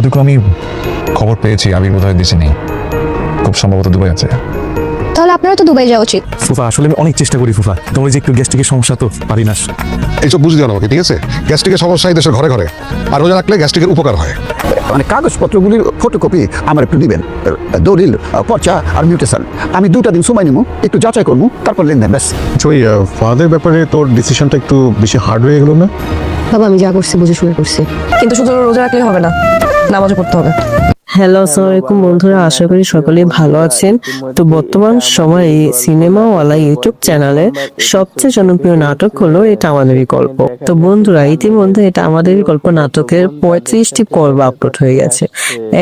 দেখো আমি খবর পেয়েছি আবির বোধহয় দেশে নেই, খুব সম্ভবত দুবাই আছে। তাহলে আপনারও তো দুবাই যাওয়া উচিত। ফুফা আসলে আমি অনেক চেষ্টা করি ফুফা, তোমার যে একটু গ্যাস্ট্রিকের সমস্যা তো পারি না। এইসব বুঝে দিও না আমাকে, ঠিক আছে? গ্যাস্ট্রিকের সমস্যা এই দেশের ঘরে ঘরে, আর রোজা রাখলে গ্যাস্ট্রিকের উপকার হয়। মানে কাগজপত্রগুলির ফটোকপি আমার একটু দিবেন, দলিল, পর্চা আর মিউটেশন। আমি 2টা দিন সময় নিব, একটু যাচাই করবো, তারপর লেনদেন ব্যাস। ওই ফাদার ব্যাপারে তোর ডিসিশনটা একটু বেশি হার্ড হয়ে গেল না? বাবা আমি যা করছি বুঝে শুনে করছি। কিন্তু শুধু রোজা রাখলে হবে না, নামাজও পড়তে হবে। হ্যালো আসসালামু আলাইকুম বন্ধুরা, আশা করি সকলেই ভালো আছেন। তো বর্তমান সময়ে সিনেমাওয়ালা ইউটিউব চ্যানেলে সবচেয়ে জনপ্রিয় নাটক হলো এটা আমাদেরই গল্প। তো বন্ধুরা ইতিমধ্যে এটা আমাদেরই গল্প নাটকের 35টি পর্ব আপলোড হয়ে গেছে।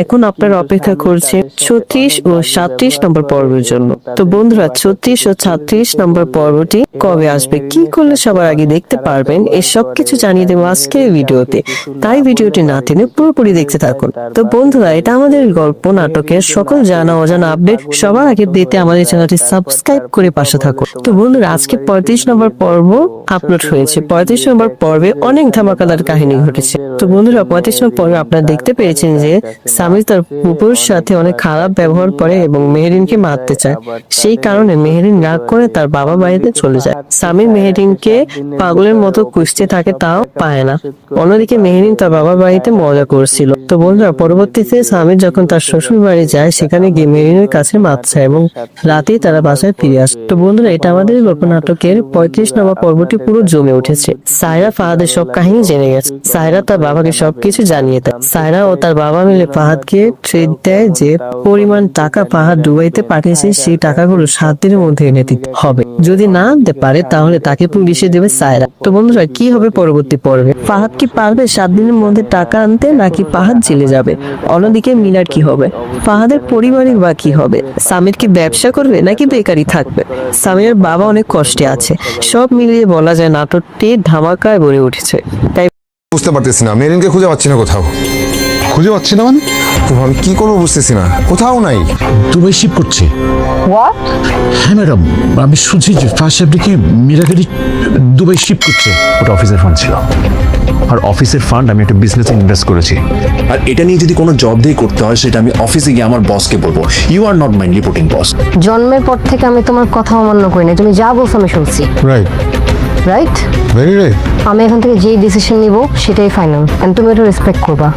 এখন আপনারা অপেক্ষা করছে 36 ও 37 নম্বর পর্বের জন্য। তো বন্ধুরা 36 ও 36 নম্বর পর্বটি কবে আসবে, কি করলে সবার আগে দেখতে পারবেন, এই সব কিছু জানিয়ে দেবো আজকের ভিডিওতে। তাই ভিডিওটি না টেনে পুরোপুরি দেখতে থাকুন। তো বন্ধুরা এটা আমাদের গল্প নাটকের সকল জানা অজানা আপডেট সবার আগে দিতে আমাদের চ্যানেলটি সাবস্ক্রাইব করে পাশে থাকুন। তো বন্ধুরা আজকে 35 নম্বর পর্ব আপলোড হয়েছে। 35 নম্বর পর্বে অনেক ধামাকাদার কাহিনী ঘটেছে। তো বন্ধুরা 35 নম্বর পর্বে আপনারা দেখতে পেয়েছেন যে সামির তার ফুপুর সাথে অনেক খারাপ ব্যবহার করে এবং মেহেরিনকে মারতে চায়। সেই কারণে মেহেরিন রাগ করে তার বাবা বাড়িতে চলে যায়। সামির মেহেরিনকে পাগলের মতো খুঁজতে থাকে, তাও পায় না। অন্যদিকে মেহেরিন তার বাবার বাড়িতে মজা করছিল। তো বন্ধুরা পরবর্তীতে সামির যখন তার শ্বশুর বাড়ি যায় সেখানে গিয়ে মেহেরিনের কাছে মাপ চায় এবং রাতেই তারা বাসায় ফিরে আসে। তো বন্ধুরা এটা আমাদের গল্প নাটকের 35 নম্বর পর্বটি পুরো জমে উঠেছে। সায়রা ফাহাদের সব কাহিনী জেনে গেছে। সায়রা তার বাবাকে সবকিছু জানিয়ে দেয়। সায়রা ও তার বাবা মিলে ফাহাদকে থ্রেট দেয় যে পরিমাণ টাকা ফাহাদ দুবাইতে পাঠিয়েছে সেই টাকাগুলো 7 দিনের মধ্যে এনে দিতে হবে। যদি না আনতে পারে তাহলে তাকে পুলিশে দেবে সায়রা। তো বন্ধুরা কি হবে পরবর্তী পর্বে, ফাহাদ কি পারবে 7 দিনের মধ্যে টাকা আনতে নাকি ফাহাদ জেলে যাবে? অন্যদিকে মিলার কি হবে? ফাহাদের পরিবারের বা কি হবে? সামির কি ব্যবসা করবে নাকি বেকারি থাকবে? সামিরের বাবা অনেক কষ্টে আছে। সব মিলিয়ে বলা যায় নাটকটি ধামাকায় ভরে উঠেছে। তাই বুঝতে পারতেছি না, মেরিনকে খুঁজে পাচ্ছি না কোথাও। খুঁজে পাচ্ছি না মানে? আমি কি করবো বুঝতেছি না, কোথাও নাই। দুবাই শিপ করছে। হ্যাঁ ম্যাডাম, আমি শুনছি যে ফার্স্ট সাহেবকে মিরাগাড়ি দুবাই শিপ করছে। ওটা অফিসের ফান্ড ছিল, আর অফিসের ফান্ড আমি একটা বিজনেসে ইনভেস্ট করেছি। আর এটা নিয়ে যদি কোনো জব দিয়ে করতে হয় সেটা আমি অফিসে গিয়ে আমার বসকে বলবো। You are not my reporting boss. জন্মের পর থেকে আমি তোমার কথা অমান্য করি না, তুমি যা বলছো আমি শুনছি। Right, right? Very right. আমি এখন থেকে যেই ডিসিশন নিব সেটাই ফাইনাল, এন্ড তুমি এটা রেসপেক্ট করবা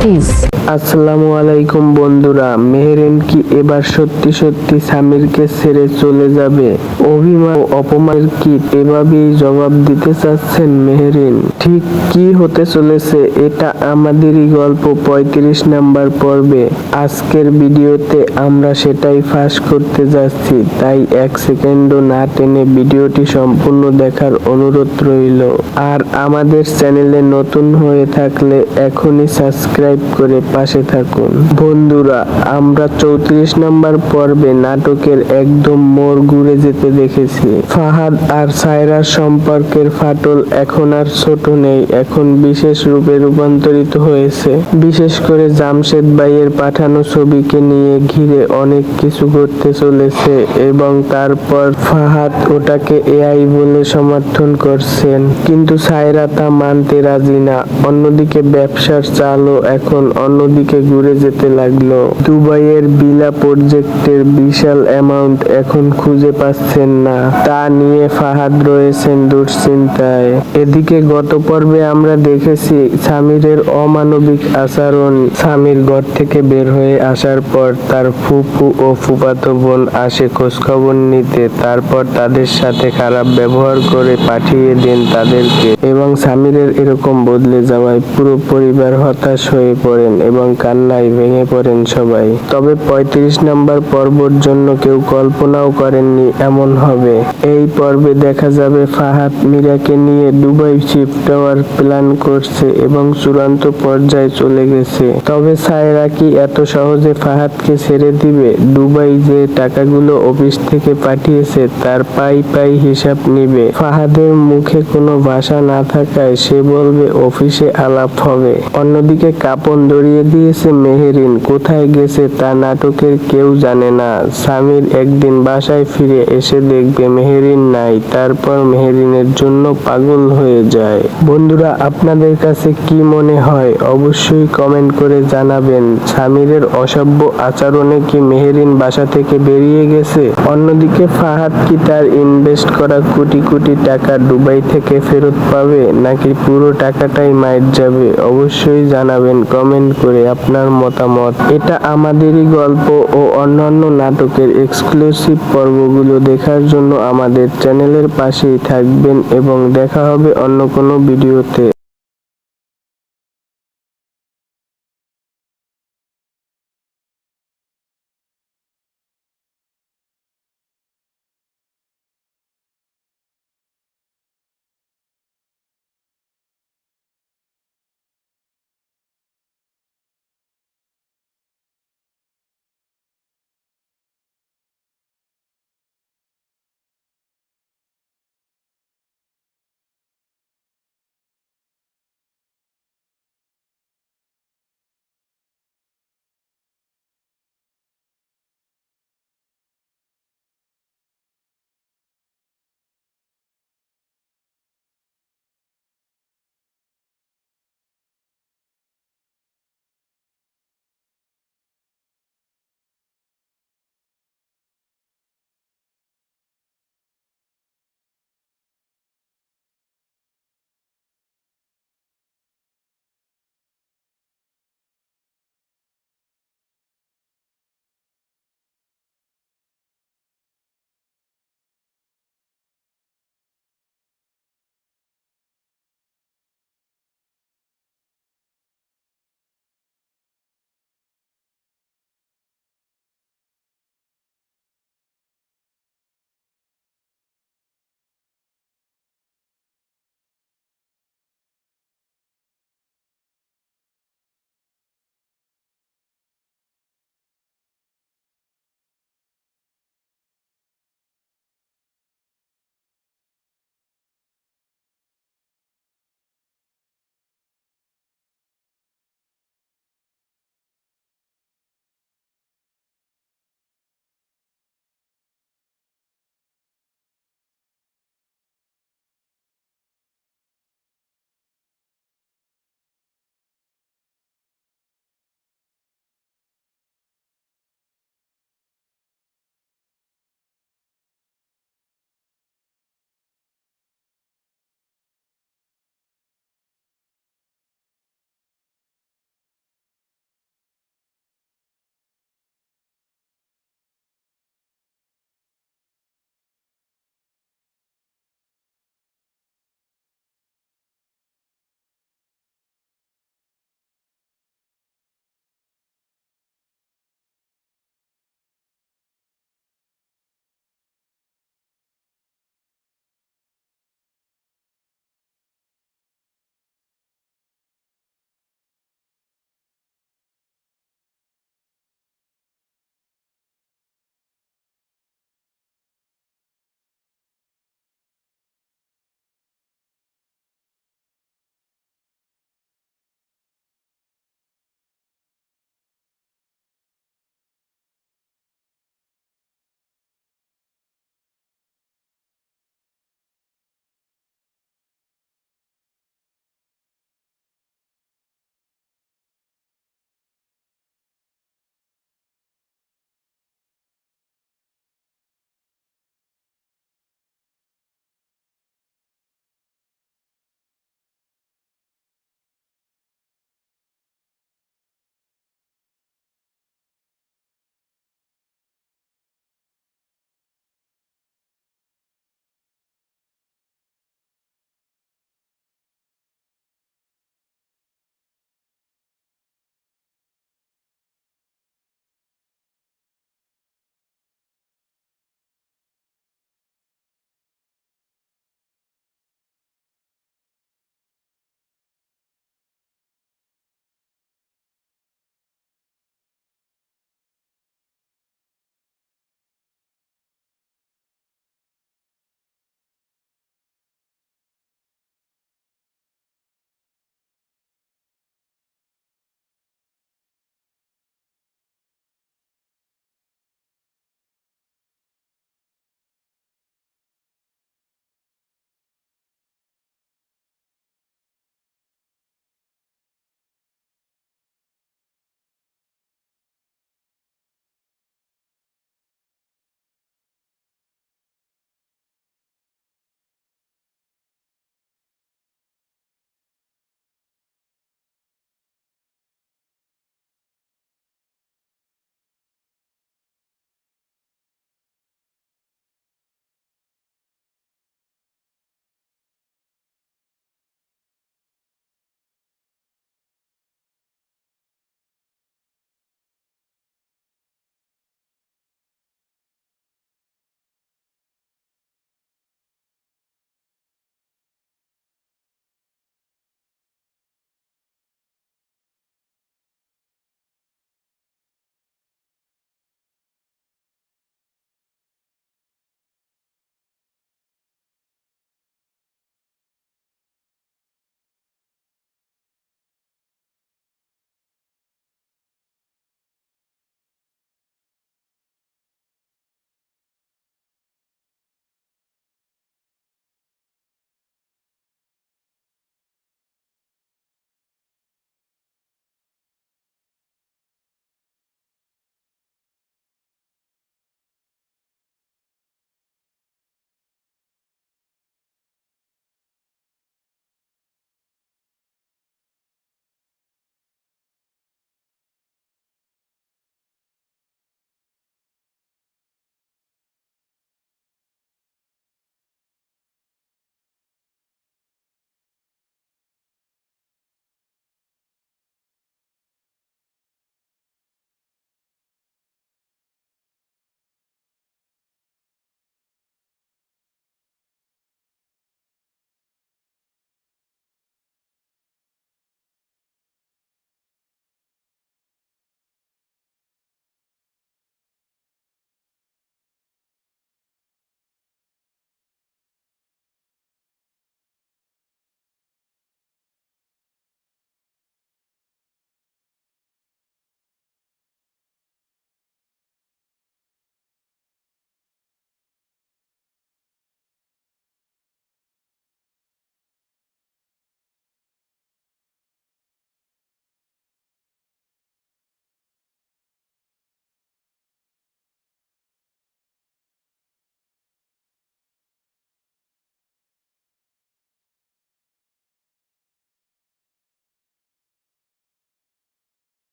প্লিজ। আসসালামু আলাইকুম বন্ধুরা, মেহেরিন কি এবার সত্যি সত্যি সামিরকে ছেড়ে চলে যাবে? অভিমান ও অপমানের কি এভাবেই জবাব দিতে চাচ্ছেন মেহেরিন? ঠিক কি হতে চলেছে এটা আমাদেরই গল্প 35 নাম্বার পর্বে। আজকের ভিডিওতে আমরা সেটাই ফাঁস করতে যাচ্ছি, তাই 1 সেকেন্ডও না টেনে ভিডিওটি সম্পূর্ণ দেখার অনুরোধ রইল। আর আমাদের চ্যানেলে নতুন হয়ে থাকলে এখনই সাবস্ক্রাইব করে পাশে থাকুন। বন্ধুরা আমরা 34 নম্বর পর্বে নাটকের একদম মোড় ঘুরে যেতে দেখেছি। ফাহাদ আর সায়রার সম্পর্কের ফাটল এখন আর ছোট নেই, এখন বিশেষ রূপে রূপান্তরিত হয়েছে। বিশেষ করে জামশেদ ভাইয়ের পাঠানো ছবিকে নিয়ে ঘিরে অনেক কিছু ঘটতে চলেছে এবং তারপর ফাহাদ ওটাকে এআই বলে সমর্থন করছেন, কিন্তু সায়রা তা মানতে রাজি না। অন্যদিকে ব্যবসার চালও এখন অন্যদিকে ঘুরে যেতে লাগলো। দুবাইয়ের বিলা প্রজেক্টের বিশাল অ্যামাউন্ট এখন খুঁজে পাচ্ছেন না, তা নিয়ে ফাহাদ রয়েছেন দুশ্চিন্তায়। এদিকে গত পর্বে আমরা দেখেছি সামিরের অমানবিক আচরণ। সামির ঘর থেকে বের হয়ে আসার পর তার ফুফু ও ফুফাতো বোন আসে খোঁজ খবর নিতে, তারপর তাদের সাথে খারাপ ব্যবহার করে পাঠিয়ে দেন তাদেরকে এবং সামিরের এরকম বদলে যাওয়ায় পুরো পরিবার হতাশ হয়ে পড়েন এবং কান্নায় ভেঙে পড়েন সবাই। তবে 35 নম্বর পর্বর জন্য কেউ কল্পনাও করেননি এমন হবে। এই পর্বে দেখা যাবে ফাহাদ মীরাকে নিয়ে দুবাই শিফট হওয়ার প্ল্যান করছে এবং চূড়ান্ত পর্যায়ে চলে গেছে। তবে সায়রা কি এত সহজে ফাহাদকে ছেড়ে দিবে? দুবাই যে টাকাগুলো অফিস থেকে পাঠিয়েছে তার পাই পাই হিসাব নিবে। ফাহাদের ওদের মুখে কোনো ভাষা না থাকায় সে বলবে অফিসে আলাপ হবে। অন্যদিকে কাপন ধরিয়ে দিয়েছে মেহেরিন, কোথায় গেছে তা নাটকের কেউ জানে না। সামির একদিন বাসায় ফিরে এসে দেখবে মেহেরিন নাই, তারপর মেহেরিনের জন্য পাগল হয়ে যায়। বন্ধুরা, আপনাদের কাছে কি মনে হয় অবশ্যই কমেন্ট করে জানাবেন। সামিরের অসভ্য আচরণে কি মেহেরিন বাসা থেকে বেরিয়ে গেছে? অন্যদিকে ফাহাদ কি তার ইনভেস্ট করা কোটি কোটি টাকা দুবাই থেকে ফেরত পাবে, নাকি পুরো টাকাটাই মাইর যাবে? অবশ্যই জানাবেন কমেন্ট করে আপনার মতামত। এটা আমাদেরই গল্প ও অন্যান্য নাটকের এক্সক্লুসিভ পর্বগুলো দেখার জন্য আমাদের চ্যানেলের পাশেই থাকবেন এবং দেখা হবে অন্য কোনো ভিডিওতে।